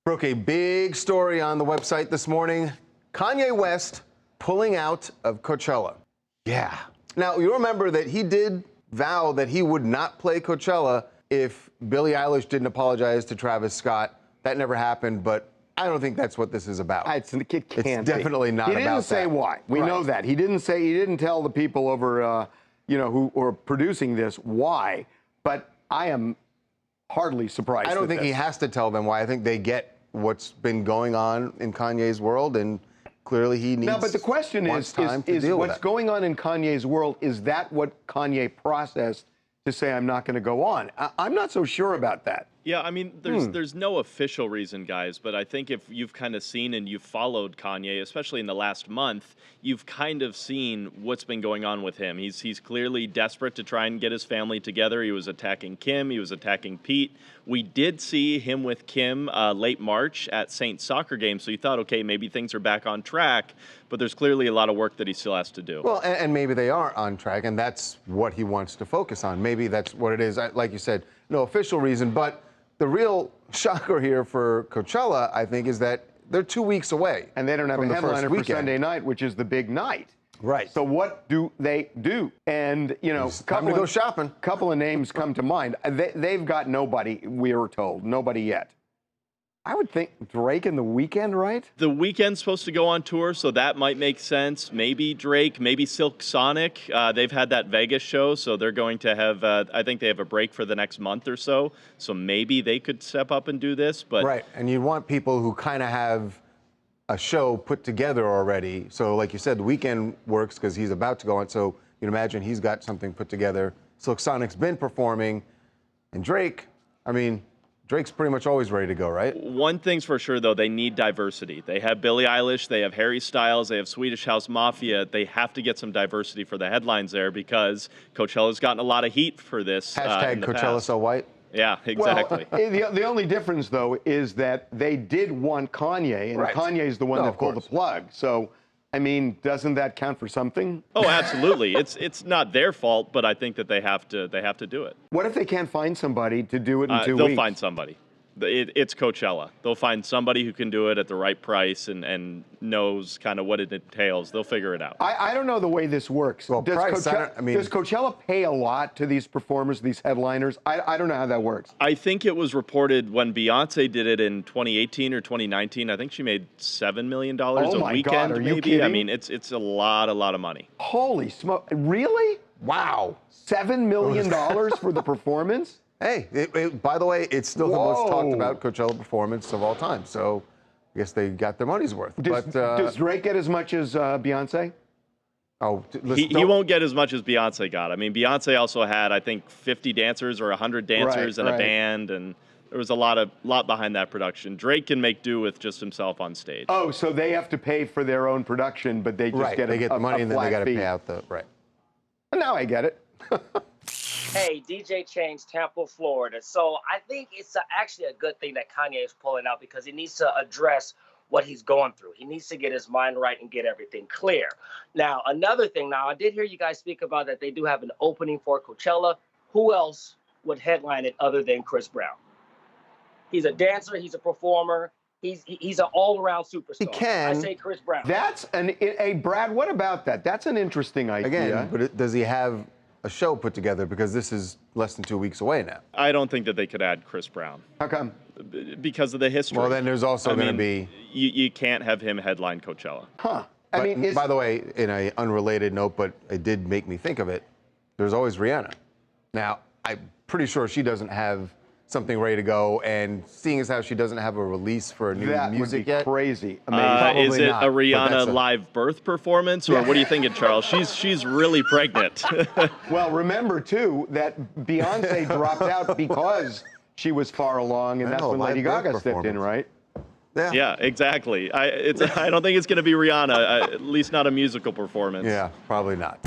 Broke a big story on the website this morning. Kanye West pulling out of Coachella. Yeah. Now, you remember that he did vow that he would not play Coachella if Billie Eilish didn't apologize to Travis Scott. That never happened, but I don't think that's what this is about. It can't It's definitely not about that. He didn't say why. We know that. He didn't tell the people over, who are producing this why, but I am hardly surprised. I don't think he has to tell them why. I think they get what's been going on in Kanye's world, and clearly he needs. No, but the question is what's going on in Kanye's world, is that what Kanye processed to say, I'm not going to go on? I'm not so sure about that. Yeah, I mean, there's no official reason, guys, but I think if you've kind of seen and you've followed Kanye, especially in the last month, you've kind of seen what's been going on with him. He's clearly desperate to try and get his family together. He was attacking Kim. He was attacking Pete. We did see him with Kim late March at Saints soccer game, so you thought, okay, maybe things are back on track, but there's clearly a lot of work that he still has to do. Well, and maybe they are on track, and that's what he wants to focus on. Maybe that's what it is. Like you said, no official reason, but the real shocker here for Coachella, I think, is that they're 2 weeks away. And they don't have a headliner for Sunday night, which is the big night. Right. So what do they do? And, time to go shopping. A couple of names come to mind. They've got nobody, we were told. Nobody yet. I would think Drake and The Weeknd, right? The Weeknd's supposed to go on tour, so that might make sense. Maybe Drake, maybe Silk Sonic. They've had that Vegas show, so they're going to have, I think they have a break for the next month or so. So maybe they could step up and do this. But right, and you want people who kind of have a show put together already. So like you said, The Weeknd works because he's about to go on. So you'd imagine he's got something put together. Silk Sonic's been performing. And Drake, I mean, Drake's pretty much always ready to go, right? One thing's for sure, though, they need diversity. They have Billie Eilish, they have Harry Styles, they have Swedish House Mafia. They have to get some diversity for the headlines there because Coachella's gotten a lot of heat for this. Hashtag Coachella so white. Yeah, exactly. Well, the only difference, though, is that they did want Kanye, and Kanye's the one that pulled the plug. So, I mean, doesn't that count for something? Oh, absolutely. It's not their fault, but I think that they have to do it. What if they can't find somebody to do it in 2 weeks? They'll find somebody. It's Coachella. They'll find somebody who can do it at the right price and knows kind of what it entails. They'll figure it out. I don't know the way this works. Well, does Coachella pay a lot to these performers, these headliners? I don't know how that works. I think it was reported when Beyonce did it in 2018 or 2019. I think she made $7 million a weekend. God, are you kidding? I mean, it's a lot of money. Holy smoke! Really? Wow. $7 million for the performance? Hey, by the way, it's still the most talked about Coachella performance of all time. So I guess they got their money's worth. Does Drake get as much as Beyonce? Oh, he won't get as much as Beyonce got. I mean, Beyonce also had, I think, 50 dancers or 100 dancers and a band, and there was a lot behind that production. Drake can make do with just himself on stage. Oh, so they have to pay for their own production, but they just get the money and then they got to pay out the Now I get it. Hey, DJ Chainz, Tampa, Florida. So I think it's actually a good thing that Kanye is pulling out because he needs to address what he's going through. He needs to get his mind right and get everything clear. Now, another thing, I did hear you guys speak about that they do have an opening for Coachella. Who else would headline it other than Chris Brown? He's a dancer. He's a performer. He's an all-around superstar. He can. I say Chris Brown. That's Brad, what about that? That's an interesting idea. Again, but does he have a show put together, because this is less than 2 weeks away now? I don't think that they could add Chris Brown. How come? Because of the history. Well, then there's also going to be... You can't have him headline Coachella. Huh. By the way, in an unrelated note, but it did make me think of it, there's always Rihanna. Now, I'm pretty sure she doesn't have something ready to go, and seeing as how she doesn't have a release for a new music yet. Crazy. Amazing. Is it a Rihanna live birth performance, or what are you thinking, Charles? She's really pregnant. Well, remember too that Beyonce dropped out because she was far along, and that's when Lady Gaga stepped in, right? Yeah, exactly. I don't think it's going to be Rihanna, at least not a musical performance. Yeah, probably not.